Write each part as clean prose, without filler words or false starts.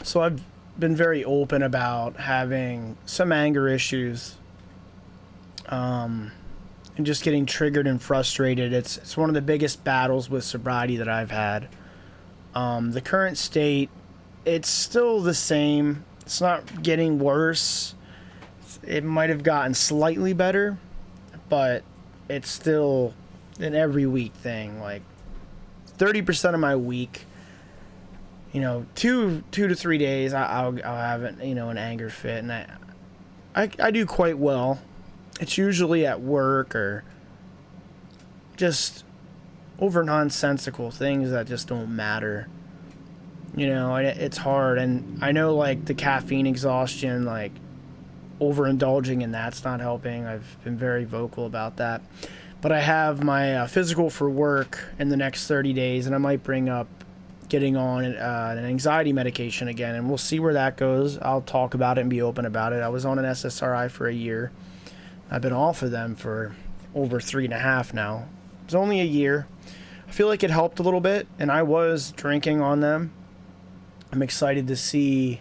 So I've been very open about having some anger issues, and just getting triggered and frustrated. It's one of the biggest battles with sobriety that I've had. The current state, it's still the same. It's not getting worse. It might have gotten slightly better, but it's still an every week thing. Like 30% of my week, two to 3 days, I'll have an anger fit, and I do quite well. It's usually at work or just over nonsensical things that just don't matter. It's hard, and I know like the caffeine exhaustion, like overindulging in that's not helping. I've been very vocal about that. But I have my physical for work in the next 30 days, and I might bring up getting on an anxiety medication again, and we'll see where that goes. I'll talk about it and be open about it. I was on an SSRI for a year. I've been off of them for over 3.5 now. It's only a year. I feel like it helped a little bit, and I was drinking on them. I'm excited to see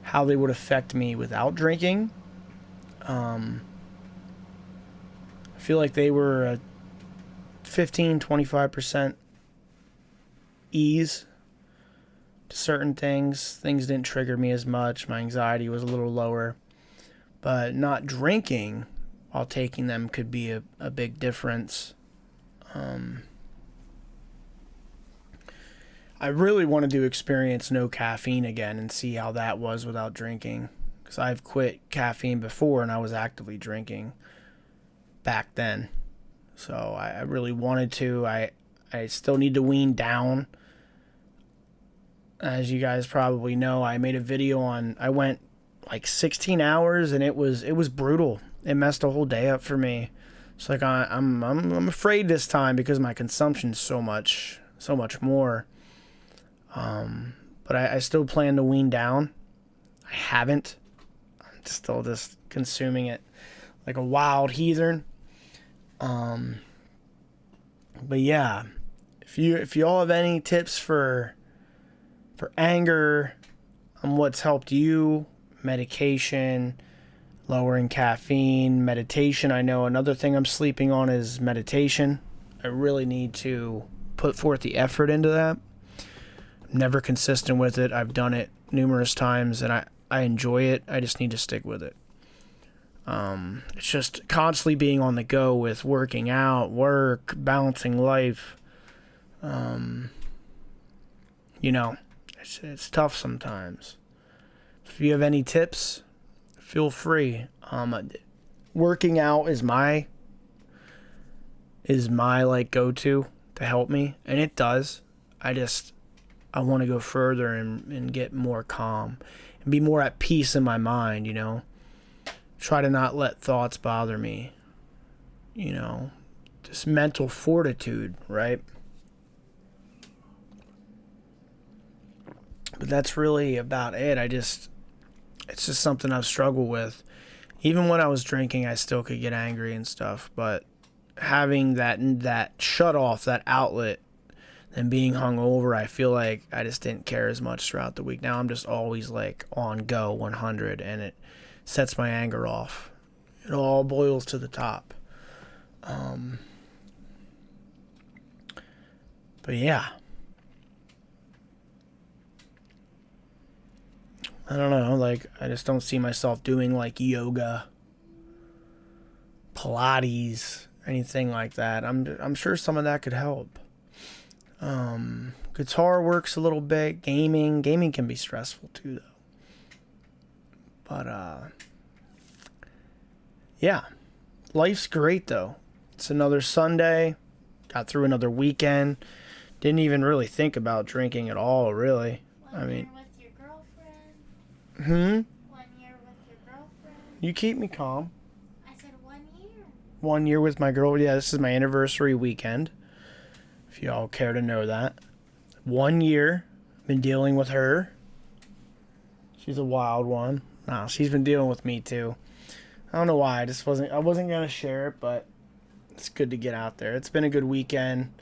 how they would affect me without drinking. I feel like they were a 15-25% ease to certain things. Things didn't trigger me as much. My anxiety was a little lower. But not drinking while taking them could be a big difference. I really wanted to experience no caffeine again and see how that was without drinking. Because I've quit caffeine before and I was actively drinking back then. So I really wanted to. I still need to wean down. As you guys probably know, I made a video I went like 16 hours and it was brutal. It messed the whole day up for me. It's like I'm afraid this time because my consumption's so much more. But I still plan to wean down. I haven't. I'm still just consuming it like a wild heathen. But yeah, if you all have any tips for anger, on what's helped you, medication, lowering caffeine, meditation. I know another thing I'm sleeping on is meditation. I really need to put forth the effort into that. I'm never consistent with it. I've done it numerous times and I enjoy it. I just need to stick with it. It's just constantly being on the go with working out, work, balancing life. It's tough sometimes. If you have any tips, feel free. Working out is my like go-to to help me, and it does. I want to go further and get more calm and be more at peace in my mind, Try to not let thoughts bother me, Just mental fortitude, right? But that's really about it. It's just something I've struggled with. Even when I was drinking, I still could get angry and stuff, but having that shut off, that outlet, and being hungover, I feel like I just didn't care as much throughout the week. Now I'm just always like on go 100, and it sets my anger off. It all boils to the top. But yeah. I don't know, like, I just don't see myself doing, like, yoga, Pilates, anything like that. I'm sure some of that could help. Guitar works a little bit. Gaming can be stressful, too, though. But, yeah. Life's great, though. It's another Sunday. Got through another weekend. Didn't even really think about drinking at all, really. I mean... One year with your girlfriend. You keep me calm. I said 1 year. 1 year with my girl. Yeah, this is my anniversary weekend. If y'all care to know that. 1 year. Been dealing with her. She's a wild one. Nah, she's been dealing with me too. I don't know why. I wasn't gonna share it, but it's good to get out there. It's been a good weekend.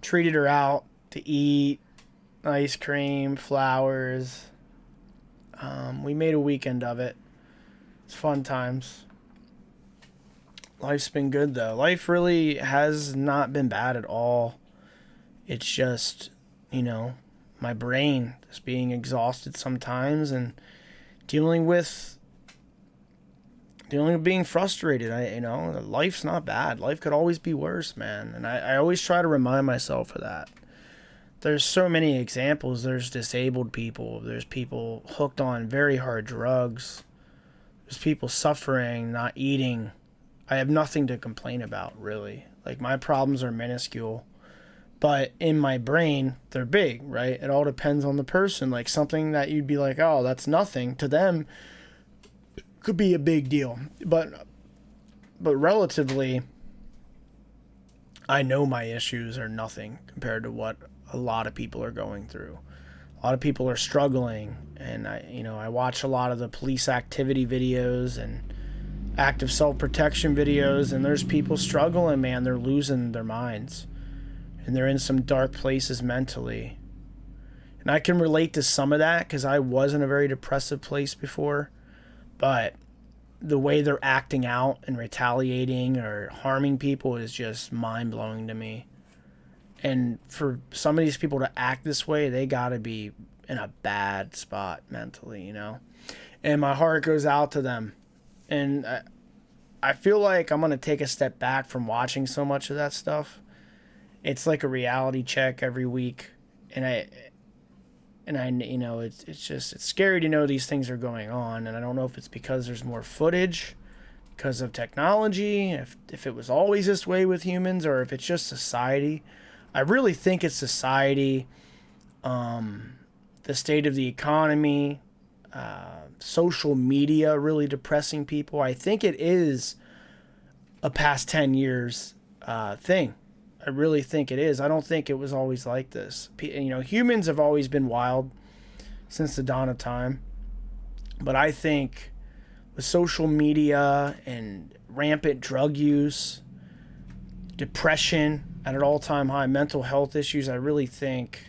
Treated her out to eat. ice cream, flowers. We made a weekend of it. It's fun times. Life's been good though. Life really has not been bad at all. It's just, my brain just being exhausted sometimes and dealing with being frustrated. Life's not bad. Life could always be worse, man. And I always try to remind myself of that. There's so many examples. There's disabled people. There's people hooked on very hard drugs. There's people suffering, not eating. I have nothing to complain about, really. Like, my problems are minuscule. But in my brain, they're big, right? It all depends on the person. Like, something that you'd be like, oh, that's nothing. To them, could be a big deal. But relatively, I know my issues are nothing compared to what a lot of people are going through. A lot of people are struggling, and I watch a lot of the police activity videos and active self-protection videos, and there's people struggling, man. They're losing their minds, and they're in some dark places mentally. And I can relate to some of that because I was in a very depressive place before, but the way they're acting out and retaliating or harming people is just mind-blowing to me. And for some of these people to act this way, they gotta be in a bad spot mentally, And my heart goes out to them. And I feel like I'm gonna take a step back from watching so much of that stuff. It's like a reality check every week, and it's scary to know these things are going on, and I don't know if it's because there's more footage, because of technology, if it was always this way with humans, or if it's just society. I really think it's society, the state of the economy, social media really depressing people. I think it is a past 10 years thing. I really think it is. I don't think it was always like this. Humans have always been wild since the dawn of time. But I think with social media and rampant drug use, depression at an all-time high, mental health issues, I really think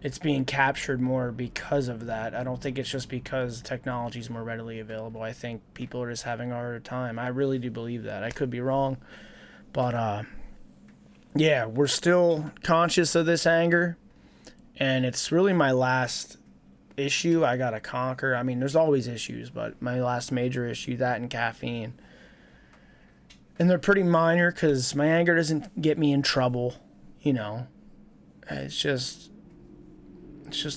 it's being captured more because of that. I don't think it's just because technology is more readily available. I think people are just having a harder time. I really do believe that. I could be wrong. But, yeah, we're still conscious of this anger. And it's really my last issue I got to conquer. I mean, there's always issues, but my last major issue, that and caffeine. And they're pretty minor because my anger doesn't get me in trouble, It's just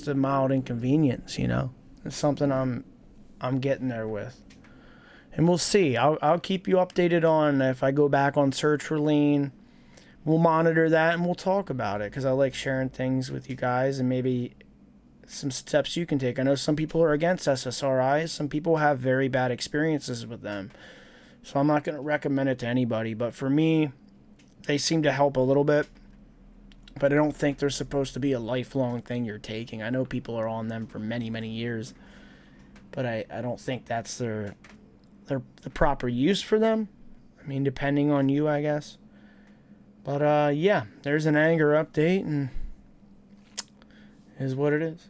a mild inconvenience, It's something I'm getting there with. And we'll see. I'll keep you updated on if I go back on search for lean. We'll monitor that and we'll talk about it because I like sharing things with you guys and maybe some steps you can take. I know some people are against SSRIs. Some people have very bad experiences with them. So I'm not going to recommend it to anybody. But for me, they seem to help a little bit. But I don't think they're supposed to be a lifelong thing you're taking. I know people are on them for many, many years. But I don't think that's the proper use for them. I mean, depending on you, I guess. But, yeah, there's an anger update, and is what it is.